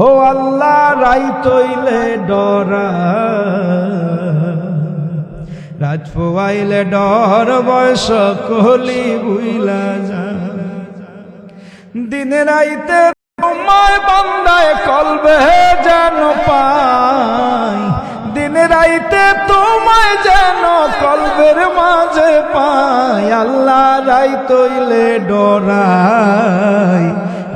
ও আল্লাহ রাই তৈলে ডরা, রাত পোয়াইলে ডর বয়স কলি বুইলা যা। দিনে রাইতে তোমায় বান্দায় কলবে যেন পাই, দিনে রাইতে তোমায় যেন কলবের মাঝে পাই। আল্লাহ রাই তৈলে ডরাই,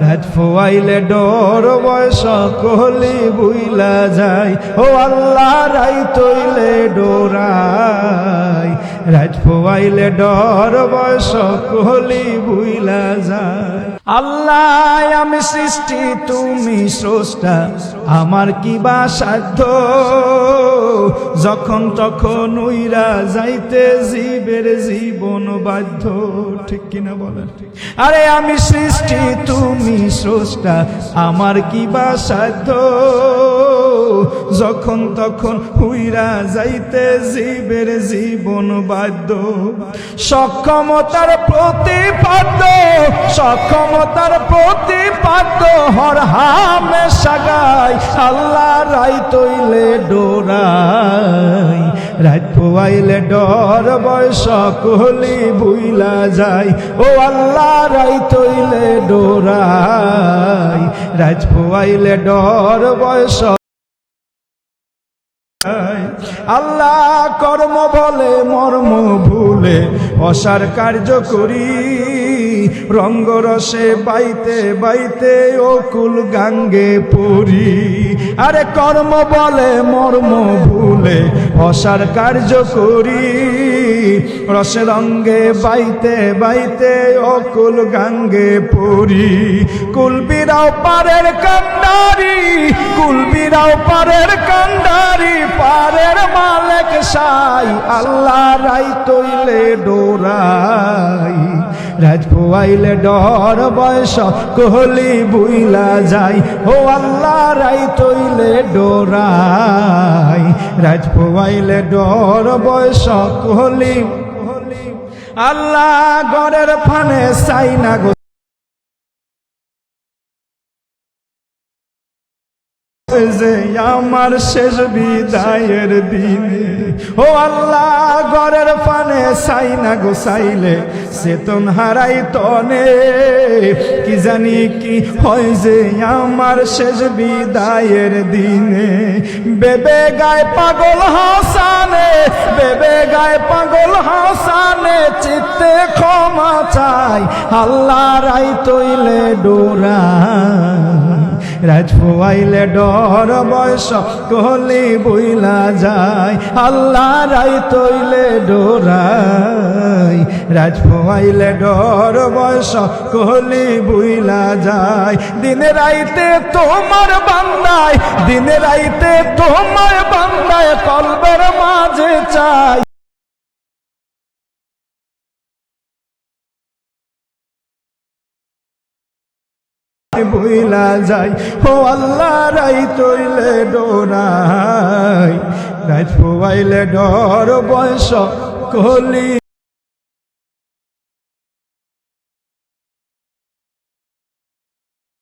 রাত ফোয়াইলে ডর বয়স কলি বুইলা যায়। ও আল্লাহ রাই তৈলে ডরাই, রাত ফোয়াইলে ডর বয়স কলি বুইলা যায়। আল্লাহ আমি সৃষ্টি তুমি স্রষ্টা, আমার কি বা সাধ্য, যখন তখন উইরা যাইতে জীবের জীবন বাধ্য। ঠিক কিনা বলেন? আরে আমি সৃষ্টি তুমি স্রষ্টা, আমার কি বা সাধ্য, যখন তখন উইরা যাইতে জীবের জীবন বাধ্য। সক্ষমতার প্রতিপাদ্য, সক্ষমতার প্রতিপাদ্য হর হামেশা গায়। আল্লাহ রাই তৈলে ডোরাই, রাত পোয়াইলে ডর বয়স কলি বুইলা যায়। ও আল্লাহ রাই তৈলে ডোরাই, রাত পোয়াইলে ডর বয়স। আল্লাহ কর্ম বলে মর্ম ভুলে অসার কার্য করি, রঙ্গরসে বাইতে বাইতে অকুল গাঙ্গে পড়ি। আরে কর্ম বলে মর্ম ভুলে অসার কার্য করি, রসে রঙ্গে বাইতে বাইতে অকুল গাঙ্গে পড়ি। কুলবিরাও পারের কান্ডারি, কুলবিরাও পারের কান্ডারি, পারের মালেক সাই। আল্লাহ রাই তৈলে ডোরাই, রাত পোয়াইলে ডর বয়স কলি বুইলা যাই। ও আল্লাহ রাই তৈলে ডোরাই, রাত পোয়াইলে ডর বয়স কলি। আল্লাহ গড়ের ফানে চাই না গো যে আমার শেষ বিদায়ের দিনে। ও আল্লাহ ঘরের পানে চাই না গো চাইলে চেতন হারাই তনে, কি জানি কি হয় যে আমার শেষ বিদায়ের দিনে। বেবে গায় পাগল হাসানে, বেবে গায় পাগল হাসানে, চিত্তে ক্ষমা চাই। আল্লাহ রাই তৈলে ডোরাই, রাত পোয়াইলে ডর বয়স কলি বুইলা যায়। আল্লাহ রাই তৈলে ডোরাই, রাত পোয়াইলে ডর বয়স কলি বুইলা যায়। দিনে রাইতে তোমার বান্দায়, দিনে রাইতে তোমার বান্দায় কলবের মাঝে চাই। বুইলা যাই। ও আল্লাহ রাই তৈলে ডোরাই, রাত পোয়াইলে ডর বয়স কলি।